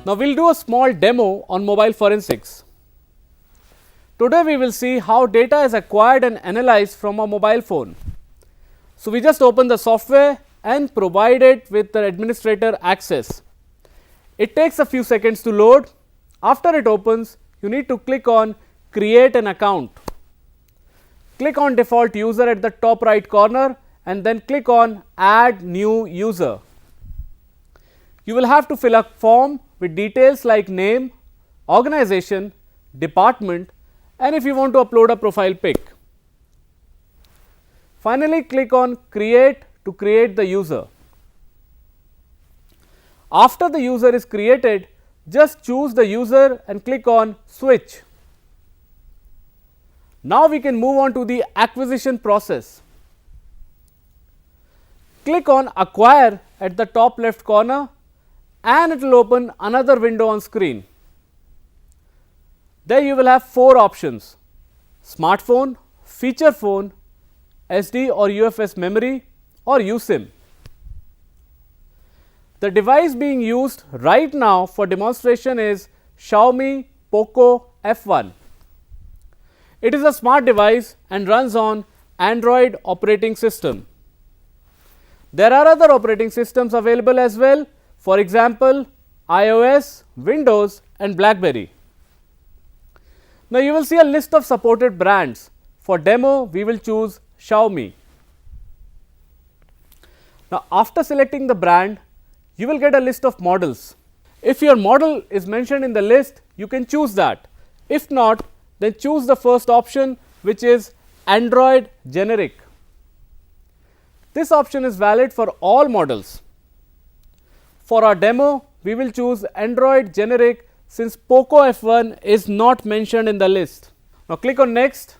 Now we will do a small demo on mobile forensics. Today we will see how data is acquired and analyzed from a mobile phone. So we just open the software and provide it with the administrator access. It takes a few seconds to load. After it opens, you need to click on create an account. Click on default user at the top right corner and then click on add new user. You will have to fill a form with details like name, organization, department, and if you want to upload a profile pic. Finally, click on create to create the user. After the user is created, just choose the user and click on switch. Now we can move on to the acquisition process. Click on acquire at the top left corner and it will open another window on screen. There you will have 4 options: smartphone, feature phone, SD or UFS memory or USIM. The device being used right now for demonstration is Xiaomi Poco F1. It is a smart device and runs on Android operating system. There are other operating systems available as well, for example iOS, Windows and BlackBerry. Now you will see a list of supported brands. For demo, we will choose Xiaomi. Now after selecting the brand, you will get a list of models. If your model is mentioned in the list, you can choose that. If not, then choose the first option, which is Android generic. This option is valid for all models. For our demo, we will choose Android generic since Poco F1 is not mentioned in the list. Now click on next.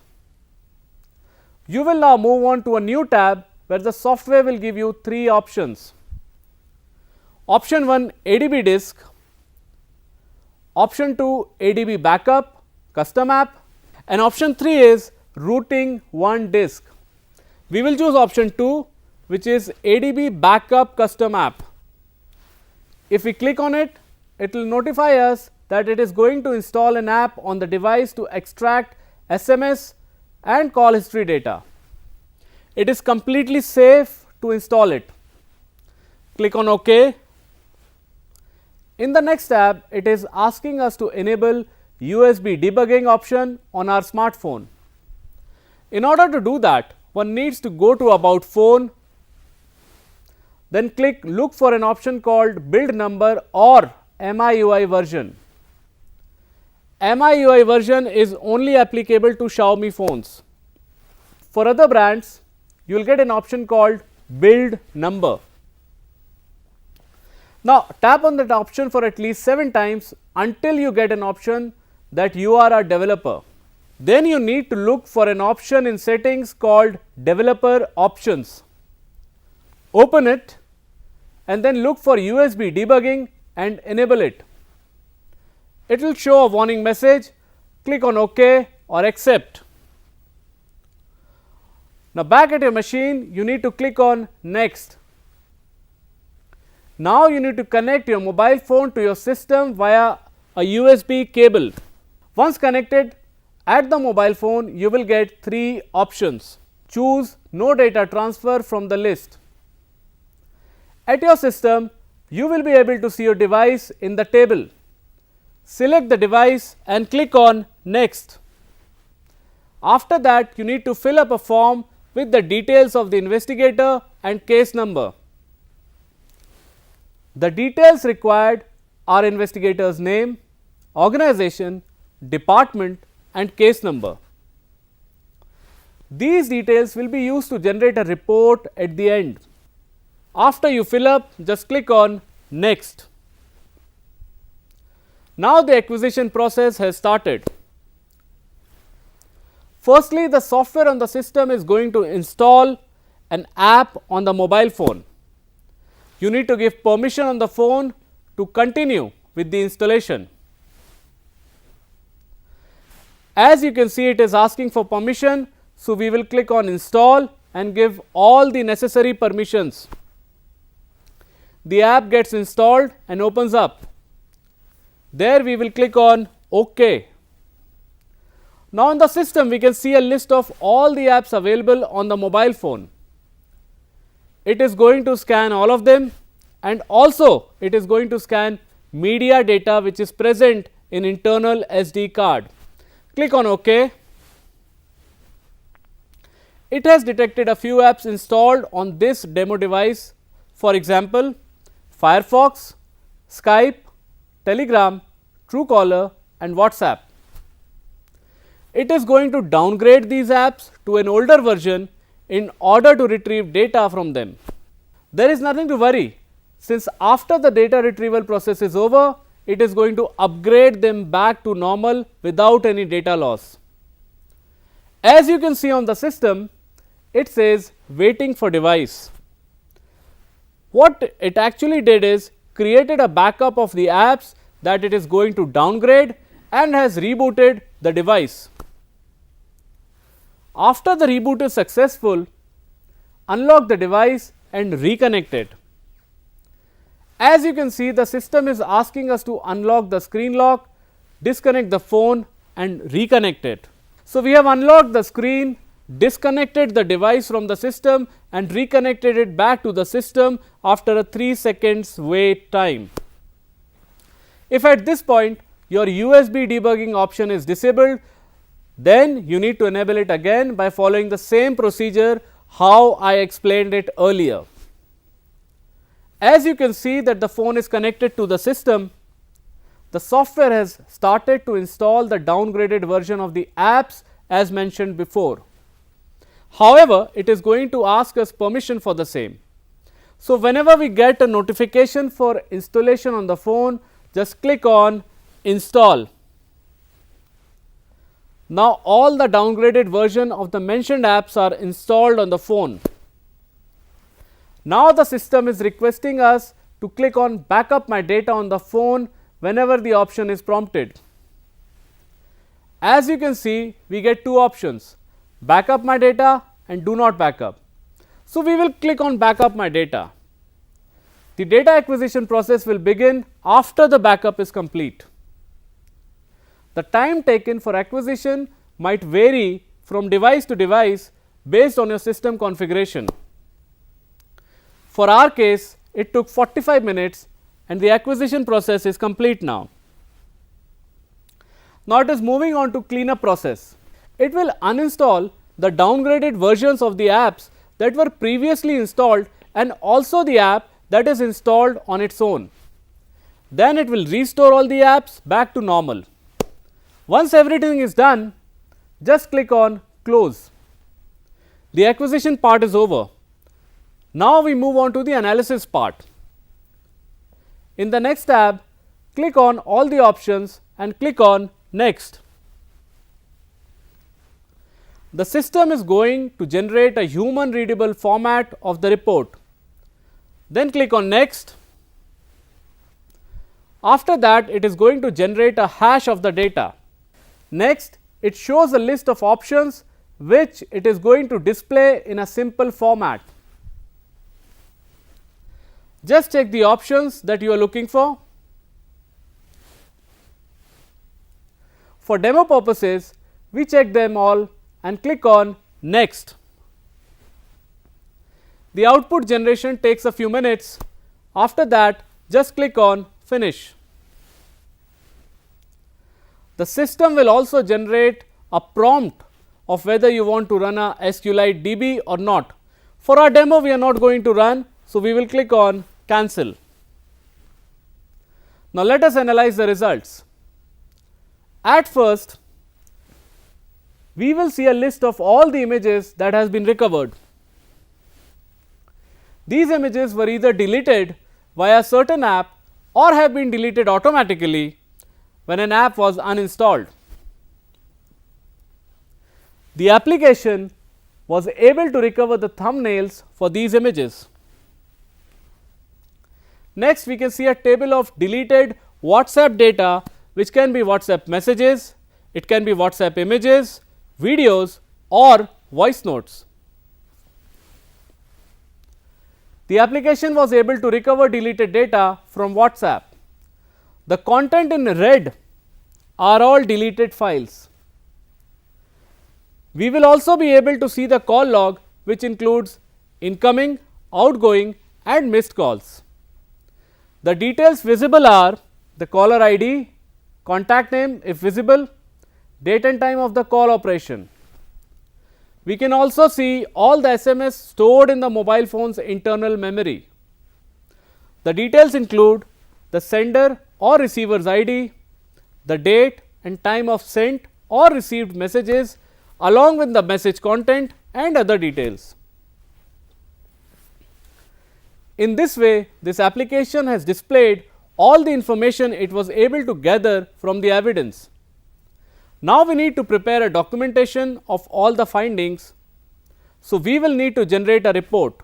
You will now move on to a new tab where the software will give you 3 options. Option 1, ADB disk. Option 2, ADB backup, custom app, and option 3 is routing one disk. We will choose option 2, which is ADB backup custom app. If we click on it, it will notify us that it is going to install an app on the device to extract SMS and call history data. It is completely safe to install it. Click on OK. In the next tab, it is asking us to enable USB debugging option on our smartphone. In order to do that, one needs to go to About Phone, then click look for an option called build number or MIUI version. MIUI version is only applicable to Xiaomi phones. For other brands, you will get an option called build number. Now tap on that option for at least 7 times until you get an option that you are a developer. Then you need to look for an option in settings called developer options. Open it and then look for USB debugging and enable it. It will show a warning message. Click on OK or accept. Now back at your machine, you need to click on next. Now you need to connect your mobile phone to your system via a USB cable. Once connected, at the mobile phone you will get 3 options. Choose no data transfer from the list. At your system, you will be able to see your device in the table. Select the device and click on next. After that, you need to fill up a form with the details of the investigator and case number. The details required are investigator's name, organization, department and case number. These details will be used to generate a report at the end. After you fill up, just click on next. Now the acquisition process has started. Firstly, the software on the system is going to install an app on the mobile phone. You need to give permission on the phone to continue with the installation. As you can see, it is asking for permission, so we will click on install and give all the necessary permissions. The app gets installed and opens up. There we will click on OK. Now, in the system we can see a list of all the apps available on the mobile phone. It is going to scan all of them, and also it is going to scan media data which is present in internal SD card. Click on OK. It has detected a few apps installed on this demo device, for example, Firefox, Skype, Telegram, Truecaller and WhatsApp. It is going to downgrade these apps to an older version in order to retrieve data from them. There is nothing to worry, since after the data retrieval process is over, it is going to upgrade them back to normal without any data loss. As you can see on the system, it says waiting for device. What it actually did is created a backup of the apps that it is going to downgrade and has rebooted the device. After the reboot is successful, unlock the device and reconnect it. As you can see, the system is asking us to unlock the screen lock, disconnect the phone and reconnect it. So, we have unlocked the screen, disconnected the device from the system and reconnected it back to the system after a 3 seconds wait time. If at this point your USB debugging option is disabled, then you need to enable it again by following the same procedure how I explained it earlier. As you can see that the phone is connected to the system, the software has started to install the downgraded version of the apps as mentioned before. However, it is going to ask us permission for the same. So, whenever we get a notification for installation on the phone, just click on install. Now, all the downgraded version of the mentioned apps are installed on the phone. Now, the system is requesting us to click on backup my data on the phone whenever the option is prompted. As you can see, we get two options, backup my data and do not backup. So, we will click on backup my data. The data acquisition process will begin after the backup is complete. The time taken for acquisition might vary from device to device based on your system configuration. For our case, it took 45 minutes and the acquisition process is complete now. Now, it is moving on to cleanup process. It will uninstall the downgraded versions of the apps that were previously installed and also the app that is installed on its own. Then it will restore all the apps back to normal. Once everything is done, just click on close. The acquisition part is over. Now, we move on to the analysis part. In the next tab, click on all the options and click on next. The system is going to generate a human readable format of the report. Then click on next. After that, it is going to generate a hash of the data. Next, it shows a list of options which it is going to display in a simple format. Just check the options that you are looking for. For demo purposes, we check them all and click on next. The output generation takes a few minutes. After that, just click on finish. The system will also generate a prompt of whether you want to run a SQLite DB or not. For our demo, we are not going to run, so we will click on cancel. Now, let us analyze the results. At first, we will see a list of all the images that has been recovered. These images were either deleted via a certain app or have been deleted automatically when an app was uninstalled. The application was able to recover the thumbnails for these images. Next, we can see a table of deleted WhatsApp data, which can be WhatsApp messages, it can be WhatsApp images, videos or voice notes. The application was able to recover deleted data from WhatsApp. The content in red are all deleted files. We will also be able to see the call log, which includes incoming, outgoing and missed calls. The details visible are the caller ID, contact name if visible, date and time of the call operation. We can also see all the SMS stored in the mobile phone's internal memory. The details include the sender or receiver's ID, the date and time of sent or received messages along with the message content and other details. In this way, this application has displayed all the information it was able to gather from the evidence. Now we need to prepare a documentation of all the findings. So we will need to generate a report.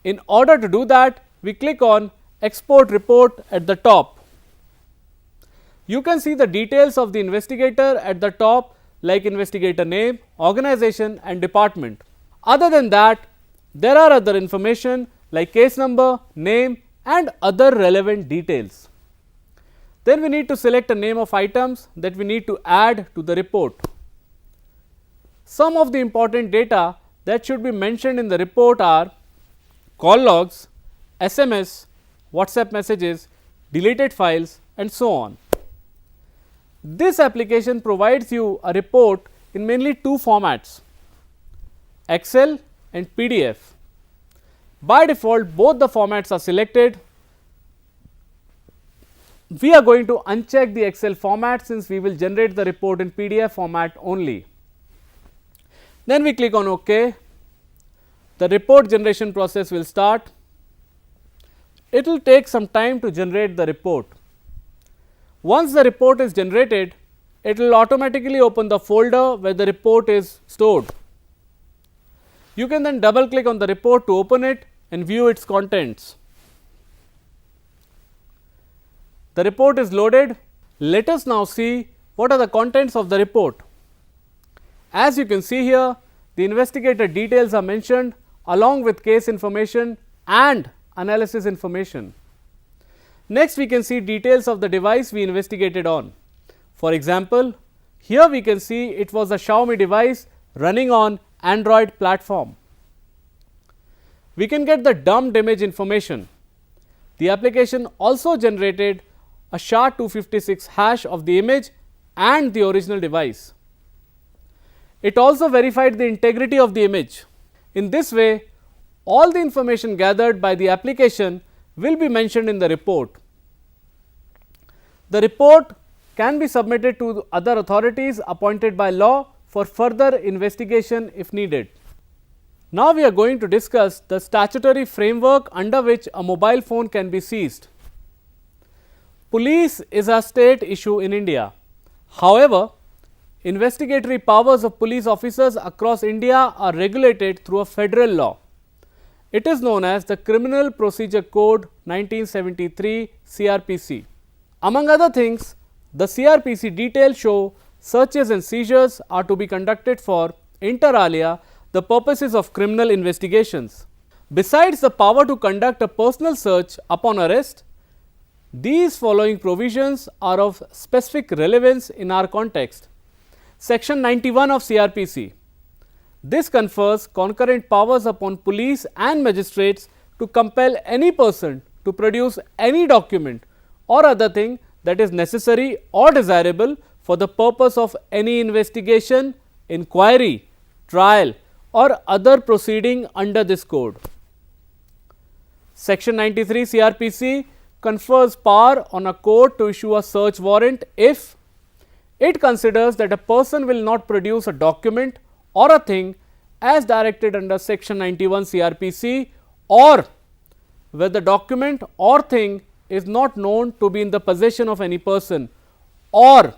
In order to do that, we click on Export Report at the top. You can see the details of the investigator at the top, like investigator name, organization and department. Other than that, there are other information like case number, name and other relevant details. Then we need to select a name of items that we need to add to the report. Some of the important data that should be mentioned in the report are call logs, SMS, WhatsApp messages, deleted files and so on. This application provides you a report in mainly two formats, Excel and PDF. By default, both the formats are selected. We are going to uncheck the Excel format since we will generate the report in PDF format only. Then we click on OK. The report generation process will start. It will take some time to generate the report. Once the report is generated, it will automatically open the folder where the report is stored. You can then double click on the report to open it and view its contents. The report is loaded. Let us now see what are the contents of the report. As you can see here, the investigator details are mentioned along with case information and analysis information. Next, we can see details of the device we investigated on. For example, here we can see it was a Xiaomi device running on Android platform. We can get the dumped image information. The application also generated a SHA-256 hash of the image and the original device. It also verified the integrity of the image. In this way, all the information gathered by the application will be mentioned in the report. The report can be submitted to other authorities appointed by law for further investigation if needed. Now we are going to discuss the statutory framework under which a mobile phone can be seized. Police is a state issue in India. However, investigatory powers of police officers across India are regulated through a federal law. It is known as the Criminal Procedure Code 1973 CRPC. Among other things, the CRPC details show searches and seizures are to be conducted for inter alia the purposes of criminal investigations. Besides the power to conduct a personal search upon arrest, these following provisions are of specific relevance in our context. Section 91 of CRPC. This confers concurrent powers upon police and magistrates to compel any person to produce any document or other thing that is necessary or desirable for the purpose of any investigation, inquiry, trial or other proceeding under this code. Section 93 CRPC confers power on a court to issue a search warrant if it considers that a person will not produce a document or a thing as directed under section 91 CRPC, or where the document or thing is not known to be in the possession of any person, or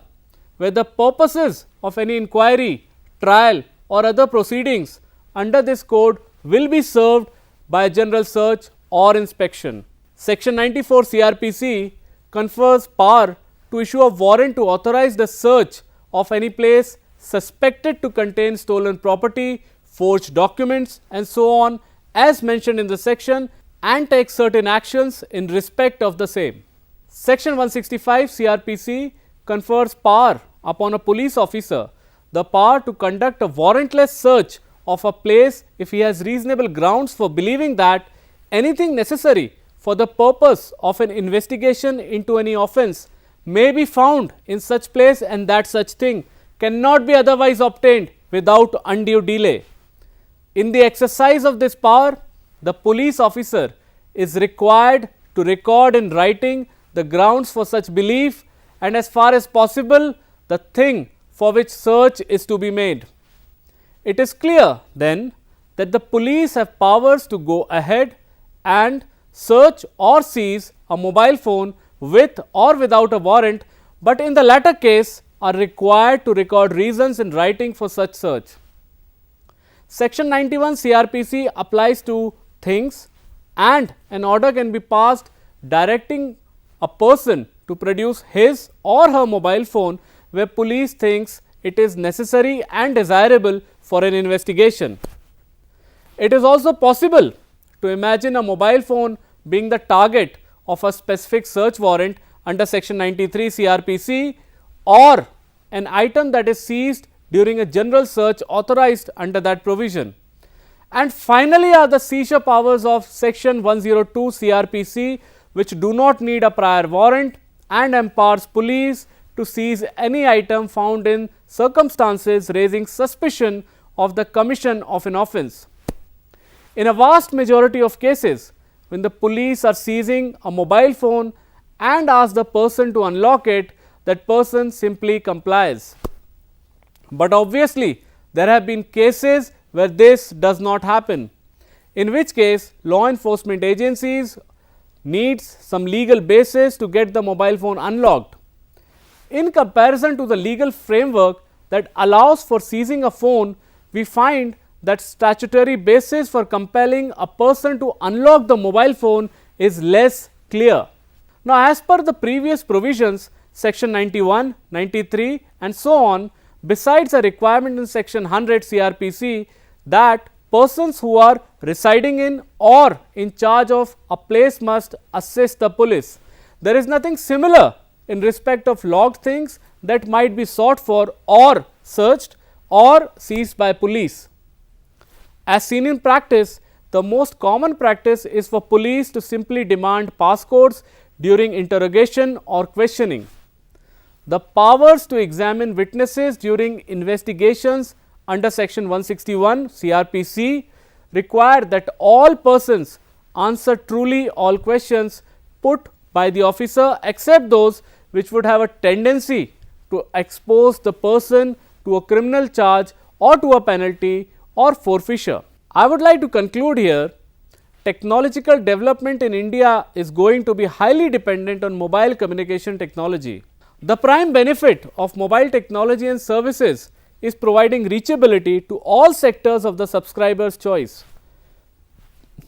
where the purposes of any inquiry, trial or other proceedings under this code will be served by general search or inspection. Section 94 CRPC confers power to issue a warrant to authorize the search of any place suspected to contain stolen property, forged documents and so on as mentioned in the section, and take certain actions in respect of the same. Section 165 CRPC confers power upon a police officer, the power to conduct a warrantless search of a place if he has reasonable grounds for believing that anything necessary for the purpose of an investigation into any offence may be found in such place and that such thing cannot be otherwise obtained without undue delay. In the exercise of this power, the police officer is required to record in writing the grounds for such belief and as far as possible the thing for which search is to be made. It is clear then that the police have powers to go ahead and search or seize a mobile phone with or without a warrant, but in the latter case are required to record reasons in writing for such search. Section 91 CRPC applies to things, and an order can be passed directing a person to produce his or her mobile phone where police thinks it is necessary and desirable for an investigation. It is also possible to imagine a mobile phone being the target of a specific search warrant under section 93 CRPC or an item that is seized during a general search authorized under that provision. And finally are the seizure powers of section 102 CRPC, which do not need a prior warrant and empowers police to seize any item found in circumstances raising suspicion of the commission of an offence. In a vast majority of cases, when the police are seizing a mobile phone and ask the person to unlock it, that person simply complies. But obviously, there have been cases where this does not happen, in which case law enforcement agencies needs some legal basis to get the mobile phone unlocked. In comparison to the legal framework that allows for seizing a phone, we find that statutory basis for compelling a person to unlock the mobile phone is less clear. Now, as per the previous provisions, section 91, 93 and so on, besides a requirement in section 100 CRPC that persons who are residing in or in charge of a place must assist the police, there is nothing similar in respect of logged things that might be sought for or searched or seized by police. As seen in practice, the most common practice is for police to simply demand passcodes during interrogation or questioning. The powers to examine witnesses during investigations under section 161 CRPC require that all persons answer truly all questions put by the officer except those which would have a tendency to expose the person to a criminal charge or to a penalty or forfeiture. I would like to conclude here. Technological development in India is going to be highly dependent on mobile communication technology. The prime benefit of mobile technology and services is providing reachability to all sectors of the subscriber's choice.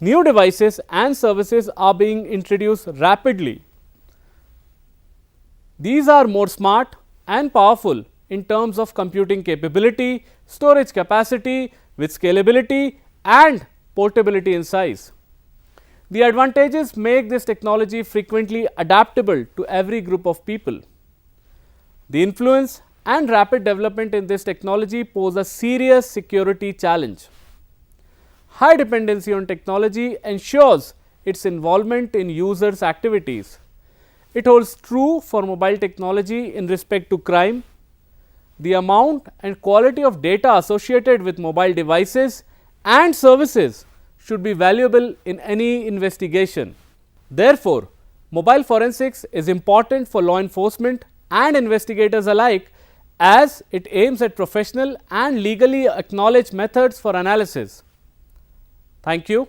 New devices and services are being introduced rapidly. These are more smart and powerful in terms of computing capability, storage capacity with scalability and portability in size. The advantages make this technology frequently adaptable to every group of people. The influence and rapid development in this technology pose a serious security challenge. High dependency on technology ensures its involvement in users' activities. It holds true for mobile technology in respect to crime. The amount and quality of data associated with mobile devices and services should be valuable in any investigation. Therefore, mobile forensics is important for law enforcement and investigators alike, as it aims at professional and legally acknowledged methods for analysis. Thank you.